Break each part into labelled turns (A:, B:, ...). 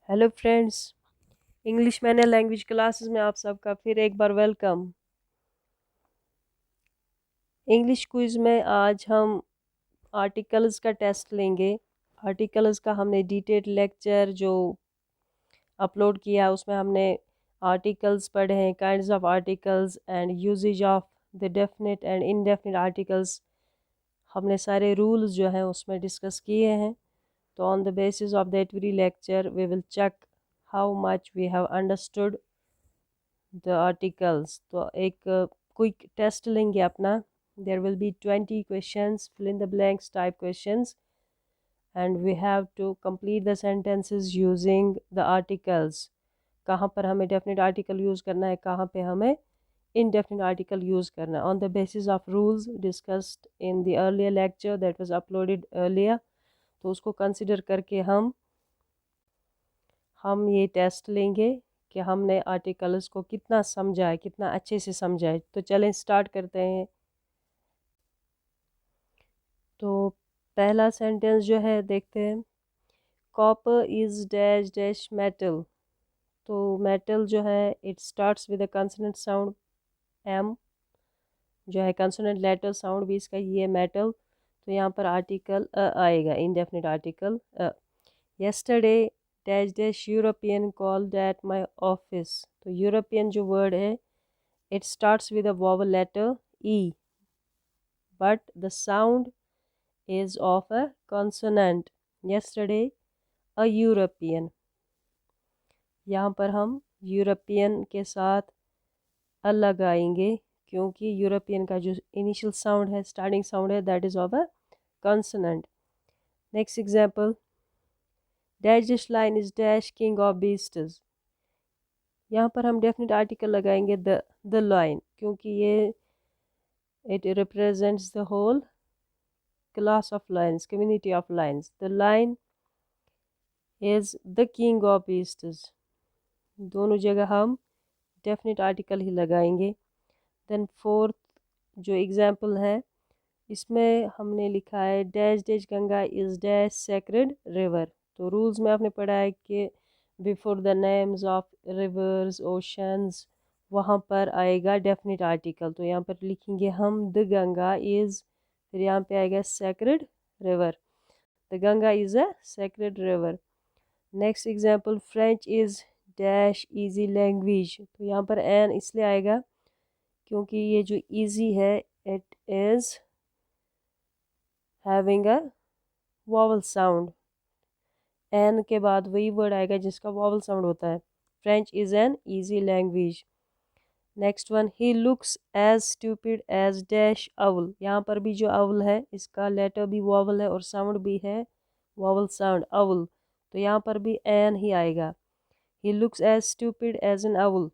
A: Hello friends, English मैंने language classes में आप सबका फिर एक बार वेलकम। इंग्लिश क्विज़ में आज हम आर्टिकल्स का टेस्ट लेंगे। आर्टिकल्स का हमने डिटेल्ड लेक्चर जो अपलोड किया उसमें हमने आर्टिकल्स पढ़े हैं, kinds of articles and usages of the definite and indefinite articles. हमने सारे रूल्स जो हैं उसमें डिस्कस किए हैं। तो on the basis of that very lecture we will check how much we have understood the articles. तो एक क्विक टेस्ट लेंगे अपना। There will be 20 questions, fill in the blanks type questions, and we have to complete the sentences using the articles. कहाँ पर हमें definite article use करना है, कहाँ पे हमें indefinite आर्टिकल यूज़ करना है, on the basis of rules discussed in the earlier lecture that was uploaded earlier. तो उसको कंसिडर करके हम ये टेस्ट लेंगे कि हमने आर्टिकल्स को कितना समझा है, कितना अच्छे से समझा है। तो चलें स्टार्ट करते हैं। तो पहला सेंटेंस जो है देखते हैं। Copper is dash dash metal. तो मेटल जो है it starts with a consonant sound M, जो है कंसोनेंट लेटर साउंड भी इसका ये मेटल। तो यहाँ पर आर्टिकल आएगा, indefinite article. Yesterday dash dash European called at my office. तो यूरोपियन जो वर्ड है it starts with a vowel letter E, but the sound is of a consonant. Yesterday, a European. यहाँ पर हम यूरोपियन के साथ अ लगाएंगे क्योंकि यूरोपियन का जो इनिशियल साउंड है, स्टार्टिंग साउंड है, that is of a consonant. Next example, dash this lion is dash king of beasts. यहाँ पर हम डेफिनेट आर्टिकल लगाएंगे द लाइन, क्योंकि ये it represents the whole class of lions, community of lions. The lion is the king of beasts. दोनों जगह हम definite article ही लगाएंगे। देन फोर्थ जो एग्जाम्पल है इसमें हमने लिखा है dash dash Ganga is dash sacred river. तो रूल्स में आपने पढ़ा है कि before the names of reverse oceans वहाँ पर आएगा डेफिनेट आर्टिकल। तो यहाँ पर लिखेंगे हम द गंगा इज़, फिर यहाँ पे आएगा sacred river. The Ganga is a sacred river. Next example, French is dash easy language. तो यहाँ पर एन इसलिए आएगा क्योंकि ये जो ईजी है it is having a vowel sound. An के बाद वही वर्ड आएगा जिसका वॉवल साउंड होता है। French is an easy language. Next one, he looks as stupid as dash owl. यहाँ पर भी जो अवल है इसका लेटर भी वॉवल है और साउंड भी है वॉवल साउंड अवल। तो यहाँ पर भी एन ही आएगा। He looks as stupid as an owl.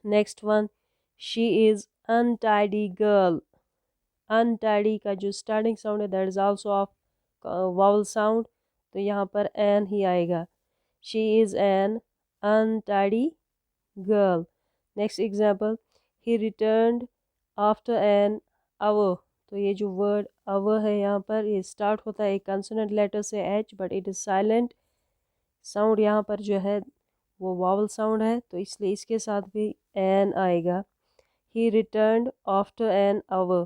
A: Next one, she is untidy girl. Untidy का जो स्टार्टिंग साउंड है that is also of vowel sound. तो यहाँ पर एन ही आएगा। She is an untidy girl. Next example, he returned after an hour. तो ये जो वर्ड आवर है यहाँ पर ये स्टार्ट होता है एक कंसोनेंट लेटर से H, but it is silent sound. यहाँ पर जो है वो वावल साउंड है तो इसलिए इसके साथ भी एन आएगा। He returned after an hour.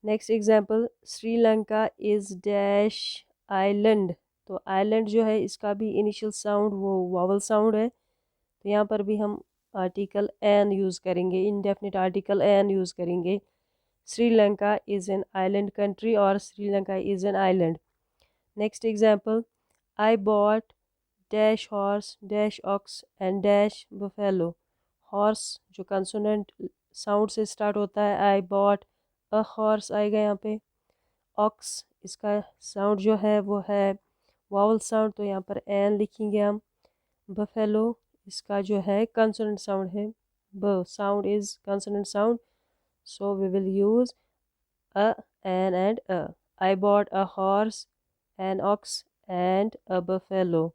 A: Next example, Sri Lanka is dash island. तो आइलैंड जो है इसका भी इनिशियल साउंड वो वावल साउंड है। तो यहाँ पर भी हम आर्टिकल एन यूज़ करेंगे, इनडेफिनिट आर्टिकल एन यूज़ करेंगे। Sri Lanka is an island country और Sri Lanka is an island. Next example, I bought dash horse dash ox and dash buffalo. Horse जो कंसोनेंट साउंड से स्टार्ट होता है, आई बॉट अ हॉर्स आएगा यहाँ पे। ऑक्स इसका साउंड जो है वो है वावल साउंड, तो यहाँ पर एन लिखेंगे हम। बफेलो इसका जो है कंसोनेंट साउंड है, ब sound is consonant sound, so we will use a an and a. I bought a horse an ox and a buffalo.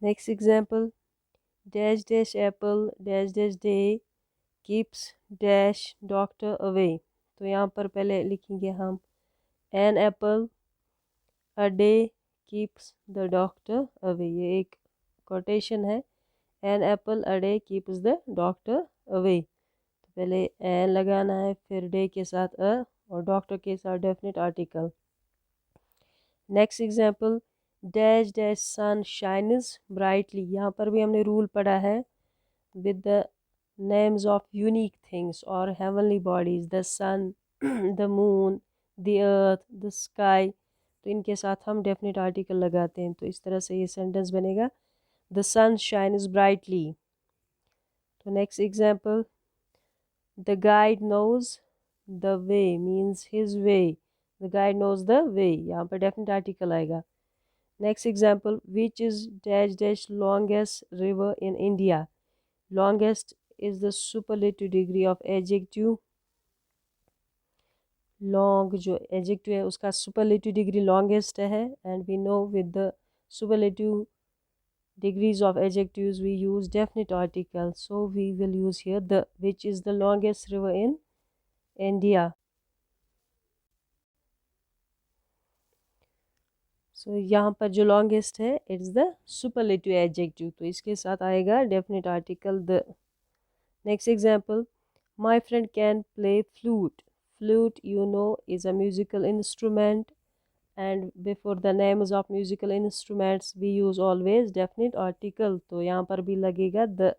A: Next example, dash dash apple dash dash day keeps dash doctor away. तो यहाँ पर पहले लिखेंगे हम an apple a day keeps the doctor away, ये एक quotation है। An apple a day keeps the doctor away, तो पहले एन लगाना है, फिर डे के साथ अ और डॉक्टर के साथ definite article. Next example, dash dash sun shines brightly, यहाँ पर भी हमने रूल पढ़ा है with the names of unique things और heavenly bodies, the sun, the moon, the earth, the sky, तो इनके साथ हम डेफिनेट आर्टिकल लगाते हैं। तो इस तरह से ये सेंटेंस बनेगा, द सन शाइन्स ब्राइटली। तो next example, the guide knows the way means his way, the guide knows the way, यहाँ पर डेफिनेट आर्टिकल आएगा। Next example, which is dash dash longest river in India, longest is the superlative degree of adjective, long जो adjective है उसका superlative degree longest है, and we know with the superlative degrees of adjectives we use definite article, so we will use here the, which is the longest river in India. So यहाँ पर जो longest है it's the superlative adjective, तो इसके साथ आएगा definite article the. Next example, my friend can play flute, flute you know is a musical instrument, and before the names of musical instruments we use always definite article, तो यहाँ पर भी लगेगा the.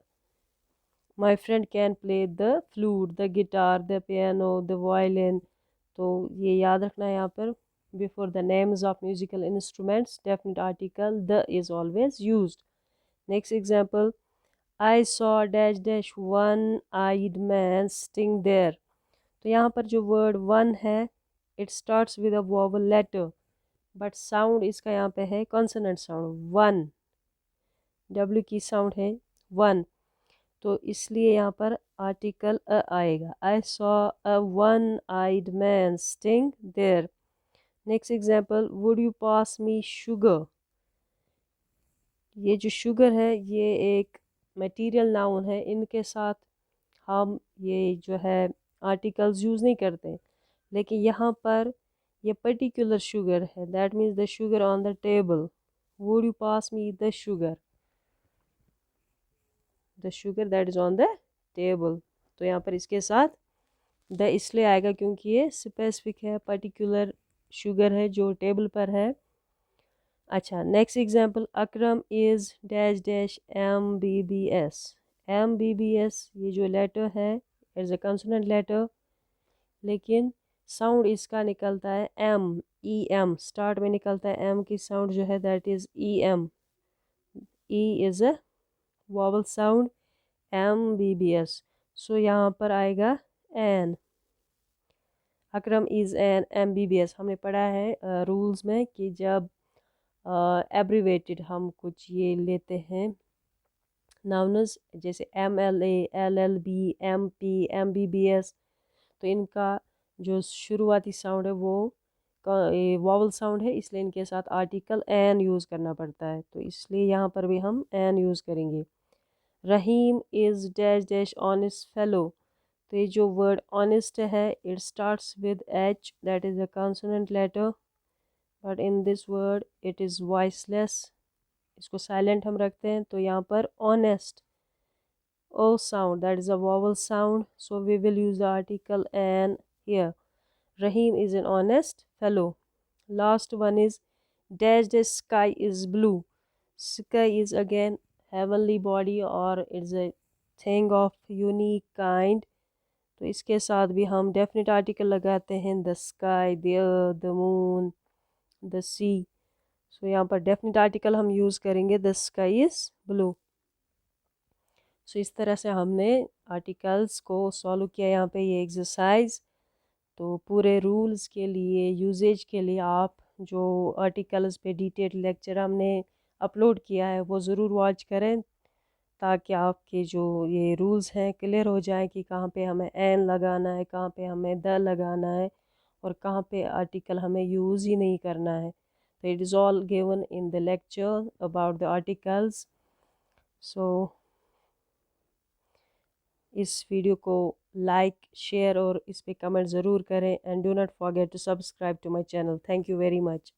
A: My friend can play the flute, the guitar, the piano, the violin, तो ये याद रखना है यहाँ पर before the names of musical instruments definite article the is always used. Next example, I saw dash dash one eyed man sitting there, तो यहाँ पर जो word one है it starts with a vowel letter but sound इसका यहाँ पे है consonant sound, one, W की sound है one, तो इसलिए यहाँ पर आर्टिकल अ आएगा। I saw a one eyed man sitting there. Next example, would you pass me sugar, ये जो शुगर है ये एक मटेरियल नाउन है, इनके साथ हम ये जो है आर्टिकल्स यूज़ नहीं करते, लेकिन यहाँ पर ये पर्टिकुलर शुगर है, that means the sugar on the table, would you pass me the sugar, the sugar that is on the table, तो यहाँ पर इसके साथ द इसलिए आएगा क्योंकि ये स्पेसिफिक है, पर्टिकुलर शुगर है जो टेबल पर है। अच्छा, next example, Akram is dash dash MBBS, MBBS ये जो लेटर है इज़ अ कंसोनेंट लेटर, लेकिन साउंड इसका निकलता है EM, स्टार्ट में निकलता है M की साउंड जो है that is EM, E is a vowel sound, MBBS, so यहाँ पर आएगा an, Akram is an MBBS। हमने पढ़ा है रूल्स में कि जब एब्रीवेटेड हम कुछ ये लेते हैं नाउन्स जैसे MLA, LLB, MP, MBBS, तो इनका जो शुरुआती साउंड है वो वॉवल साउंड है, इसलिए इनके साथ आर्टिकल एन यूज़ करना पड़ता है, तो इसलिए यहाँ पर भी हम एन यूज़ करेंगे। Rahim is dash dash honest fellow, तो ये जो वर्ड ऑनेस्ट है it starts with H, that is a consonant letter, but in this word it is voiceless, इसको साइलेंट हम रखते हैं, तो यहाँ पर honest O sound, that is a vowel sound, so we will use the article an here. Rahim is an honest fellow. Last one is dash dash sky is blue. Sky is again heavenly body or it's a thing of unique kind, तो इसके साथ भी हम definite article लगाते हैं, the sky, the earth, the moon, the sea, so यहाँ पर definite article हम यूज़ करेंगे the sky is blue. So इस तरह से हमने आर्टिकल्स को सॉल्व किया यहाँ पे ये एक्सरसाइज। तो पूरे रूल्स के लिए, यूजेज के लिए आप जो आर्टिकल्स पे डिटेल लेक्चर हमने अपलोड किया है वो ज़रूर वॉच करें, ताकि आपके जो ये रूल्स हैं क्लियर हो जाए कि कहाँ पे हमें एन लगाना है, कहाँ पे हमें द लगाना है और कहाँ पे आर्टिकल हमें यूज़ ही नहीं करना है। तो it is all given in the lecture about the articles. So इस वीडियो को लाइक, शेयर और इस पे कमेंट ज़रूर करें, and do not forget to subscribe to my channel. Thank you very much.